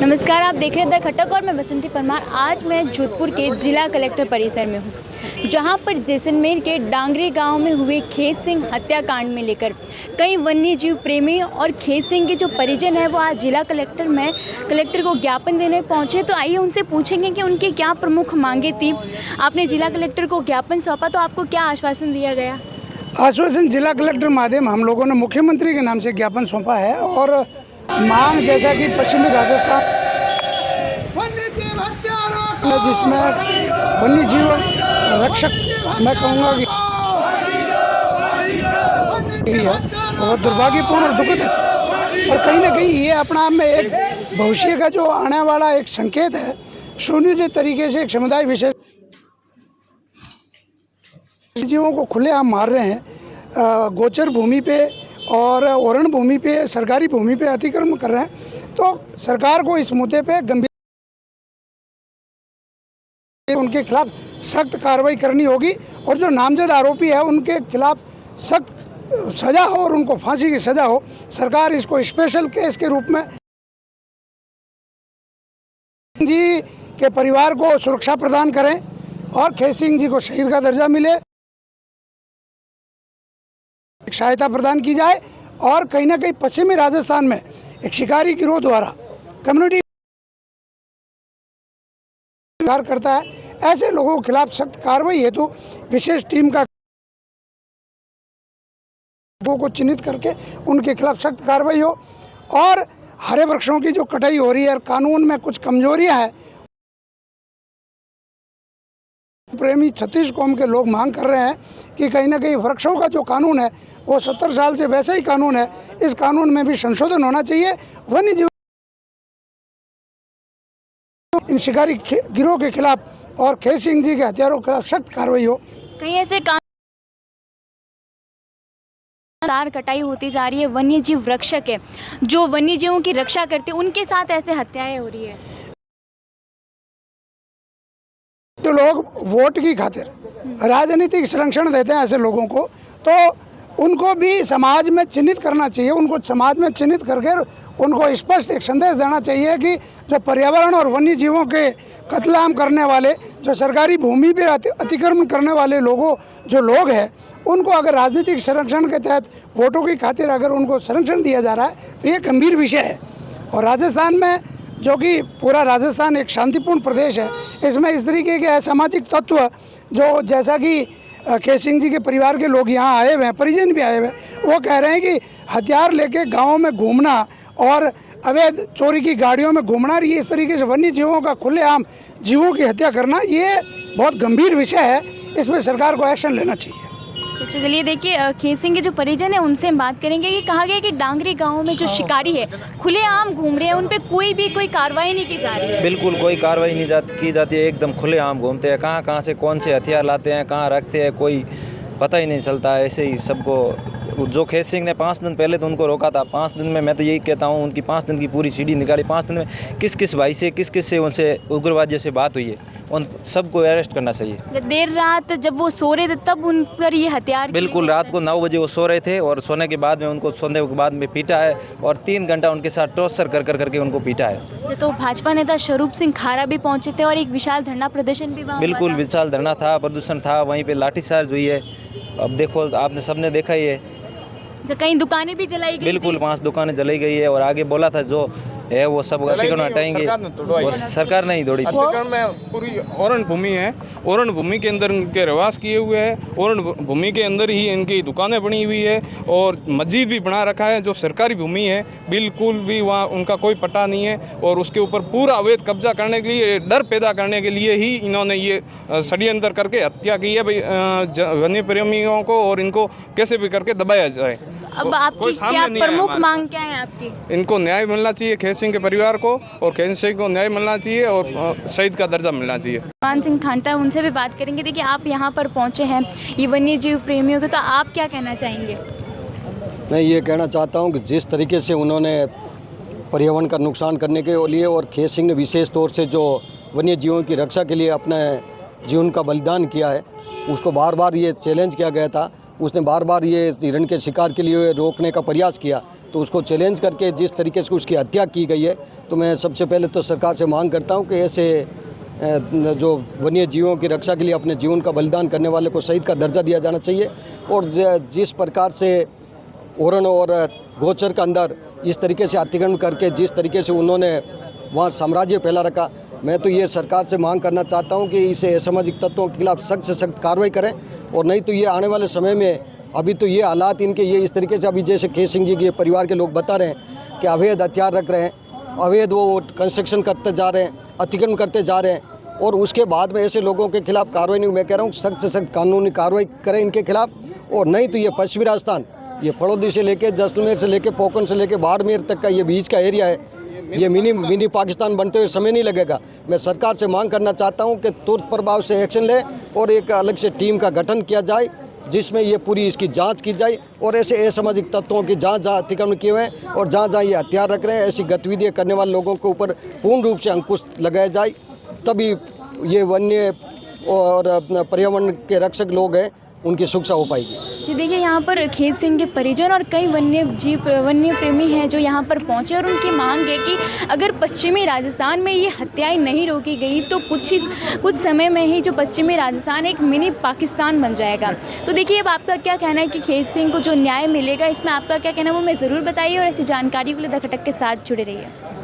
नमस्कार, आप देख रहे हैं द खटक और मैं बसंती परमार। आज मैं जोधपुर के जिला कलेक्टर परिसर में हूँ, जहाँ पर जैसलमेर के डांगरी गांव में हुए खेत सिंह हत्याकांड में लेकर कई वन्य जीव प्रेमी और खेत सिंह के जो परिजन हैं वो आज जिला कलेक्टर को ज्ञापन देने पहुँचे। तो आइए उनसे पूछेंगे कि उनकी क्या प्रमुख मांगे थी। आपने जिला कलेक्टर को ज्ञापन सौंपा तो आपको क्या आश्वासन दिया गया? आश्वासन जिला कलेक्टर माध्यम हम लोगों ने मुख्यमंत्री के नाम से ज्ञापन सौंपा है और मांग जैसा कि पश्चिमी राजस्थान जिसमें वन्य जीव रक्षक मैं कहूँगा कि है और दुर्भाग्यपूर्ण और दुखद है और कहीं ना कहीं ये अपना आप में एक भविष्य का जो आने वाला एक संकेत है। सुनियोजित तरीके से एक समुदाय विशेष जीवों को खुलेआम मार रहे हैं, गोचर भूमि पे और ओरण भूमि पे, सरकारी भूमि पे अतिक्रमण कर रहे हैं। तो सरकार को इस मुद्दे पे गंभीर उनके खिलाफ सख्त कार्रवाई करनी होगी और जो नामजद आरोपी है उनके खिलाफ सख्त सजा हो और उनको फांसी की सजा हो। सरकार इसको स्पेशल केस के रूप में जी के परिवार को सुरक्षा प्रदान करें और खेत सिंह जी को शहीद का दर्जा मिले, सहायता प्रदान की जाए। और कहीं ना कहीं पश्चिमी राजस्थान में एक शिकारी गिरोह द्वारा कम्युनिटी करता है, ऐसे लोगों के खिलाफ सख्त कार्रवाई हेतु विशेष टीम का को चिन्हित करके उनके खिलाफ सख्त कार्रवाई हो। और हरे वृक्षों की जो कटाई हो रही है और कानून में कुछ कमजोरियां हैं, प्रेमी छत्तीस कौम के लोग मांग कर रहे हैं कि कहीं ना कहीं वृक्षों का जो कानून है वो 70 साल से वैसा ही कानून है, इस कानून में भी संशोधन होना चाहिए। वन्य जीव इन शिकारी गिरोह के खिलाफ और खेत सिंह जी के हत्यारों के खिलाफ सख्त कार्रवाई हो। कहीं ऐसे कटाई होती जा रही है, वन्य जीव रक्षक है जो वन्य जीवों की रक्षा करते हैं, उनके साथ ऐसे हत्याएं हो रही है। तो लोग वोट की खातिर राजनीतिक संरक्षण देते हैं ऐसे लोगों को, तो उनको भी समाज में चिन्हित करना चाहिए। उनको समाज में चिन्हित करके उनको स्पष्ट एक संदेश देना चाहिए कि जो पर्यावरण और वन्य जीवों के कत्लेआम करने वाले, जो सरकारी भूमि पे अतिक्रमण करने वाले जो लोग हैं, उनको अगर राजनीतिक संरक्षण के तहत वोटों की खातिर अगर उनको संरक्षण दिया जा रहा है तो ये गंभीर विषय है। और राजस्थान में, जो कि पूरा राजस्थान एक शांतिपूर्ण प्रदेश है, इसमें इस तरीके के असामाजिक तत्व जो जैसा कि खेत सिंह जी के परिवार के लोग यहाँ आए हुए हैं, परिजन भी आए हुए हैं, वो कह रहे हैं कि हथियार लेके गाँव में घूमना और अवैध चोरी की गाड़ियों में घूमना, ये इस तरीके से वन्य जीवों का खुलेआम जीवों की हत्या करना, ये बहुत गंभीर विषय है। इसमें सरकार को एक्शन लेना चाहिए। तो चलिए देखिए, खेत सिंह के जो परिजन है उनसे बात करेंगे कि कहा गया कि डांगरी गांव में जो शिकारी है खुलेआम घूम रहे हैं, उन पे कोई कार्रवाई नहीं की जा रही है। बिल्कुल कोई कार्रवाई नहीं की जाती है, एकदम खुलेआम घूमते हैं। कहाँ से कौन से हथियार लाते हैं, कहाँ रखते हैं, कोई पता ही नहीं चलता है। ऐसे ही सबको, जो खेत सिंह ने 5 दिन पहले तो उनको रोका था, 5 दिन में मैं तो यही कहता हूँ उनकी 5 दिन की पूरी सीढ़ी निकाली। 5 दिन में किस भाई से किस से उनसे उग्रवादियों से बात हुई है, उन सबको अरेस्ट करना चाहिए। देर रात जब वो सो रहे थे तब उन पर ये हथियार, बिल्कुल रात को 9 बजे वो सो रहे थे और सोने के बाद में उनको सोने के बाद में पीटा है और 3 घंटा उनके साथ टॉर्चर करके उनको पीटा है। तो भाजपा नेता स्वरूप सिंह खारा भी पहुंचे थे और एक विशाल धरना प्रदर्शन भी वहाँ बिल्कुल विशाल धरना था, प्रदर्शन था, वहीं पे लाठीचार्ज हुई है। अब देखो, आपने सबने देखा ही है, जो कई दुकानें भी जलाई गई। बिल्कुल 5 दुकानें जलाई गई है और आगे बोला था जो है वो सब अतिक्रमण हटाएंगे, वो सरकार नहीं तोड़ी। अतिक्रमण में पूरी ओरण भूमि है, ओरण भूमि के अंदर इनके रहवास किए हुए हैं, ओरण भूमि के अंदर ही इनकी दुकानें बनी हुई है और मस्जिद भी बना रखा है जो सरकारी भूमि है। बिल्कुल भी वहाँ उनका कोई पट्टा नहीं है और उसके ऊपर पूरा अवैध कब्जा करने के लिए, डर पैदा करने के लिए ही इन्होंने ये षड्यंत्र करके हत्या की है भाई वन्य प्रेमियों को, और इनको कैसे भी करके दबाया जाए। अब आपकी क्या प्रमुख मांग क्या है आपकी? इनको न्याय मिलना चाहिए, खेत सिंह के परिवार को, और खेत सिंह को न्याय मिलना चाहिए और शहीद का दर्जा मिलना चाहिए। मान सिंह खांटा, उनसे भी बात करेंगे। देखिए, आप यहाँ पर पहुँचे हैं ये वन्य जीव प्रेमियों को, तो आप क्या कहना चाहेंगे? मैं ये कहना चाहता हूँ कि जिस तरीके से उन्होंने पर्यावरण का नुकसान करने के लिए और खेत सिंह ने विशेष तौर से जो वन्य जीवों की रक्षा के लिए अपने जीवन का बलिदान किया है, उसको बार बार ये चैलेंज किया गया था। उसने बार बार ये हिरण के शिकार के लिए रोकने का प्रयास किया, तो उसको चैलेंज करके जिस तरीके से उसकी हत्या की गई है, तो मैं सबसे पहले तो सरकार से मांग करता हूं कि ऐसे जो वन्य जीवों की रक्षा के लिए अपने जीवन का बलिदान करने वाले को शहीद का दर्जा दिया जाना चाहिए। और जिस प्रकार से ओरन और गोचर के अंदर इस तरीके से अतिक्रमण करके जिस तरीके से उन्होंने वहाँ साम्राज्य फैला रखा, मैं तो ये सरकार से मांग करना चाहता हूँ कि इसे असामाजिक तत्वों के खिलाफ सख्त से सख्त कार्रवाई करें। और नहीं तो ये आने वाले समय में, अभी तो ये हालात इनके ये इस तरीके से, अभी जैसे खेत सिंह जी के परिवार के लोग बता रहे हैं कि अवैध हथियार रख रहे हैं, अवैध वो कंस्ट्रक्शन करते जा रहे हैं, अतिक्रमण करते जा रहे हैं, और उसके बाद में ऐसे लोगों के खिलाफ कार्रवाई नहीं। मैं कह रहा हूँ सख्त से सख्त कानूनी कार्रवाई करें इनके खिलाफ। और नहीं तो ये पश्चिमी राजस्थान, ये फड़ौदी से लेके जैसलमेर से लेके पोखरण से लेके बाड़मेर तक का ये बीच का एरिया है, ये मिनी पाकिस्तान बनते हुए समय नहीं लगेगा। मैं सरकार से मांग करना चाहता हूं कि तुरंत प्रभाव से एक्शन ले और एक अलग से टीम का गठन किया जाए जिसमें ये पूरी इसकी जांच की जाए और ऐसे असामाजिक तत्वों की जहाँ अतिक्रमण किए हुए हैं और जहाँ ये हथियार रख रहे हैं, ऐसी गतिविधियाँ करने वाले लोगों के ऊपर पूर्ण रूप से अंकुश लगाया जाए, तभी ये वन्य और अपना पर्यावरण के रक्षक लोग हैं उनकी सुरक्षा हो पाएगी। जी देखिए, यहाँ पर खेत सिंह के परिजन और कई वन्य प्रेमी हैं जो यहाँ पर पहुँचे और उनकी मांग है कि अगर पश्चिमी राजस्थान में ये हत्याएं नहीं रोकी गई तो कुछ समय में ही जो पश्चिमी राजस्थान एक मिनी पाकिस्तान बन जाएगा। तो देखिए, अब आपका क्या कहना है कि खेत सिंह को जो न्याय मिलेगा, इसमें आपका क्या कहना है वो मैं ज़रूर बताइए और ऐसी जानकारी के लिए द खटक के साथ जुड़े रहिए।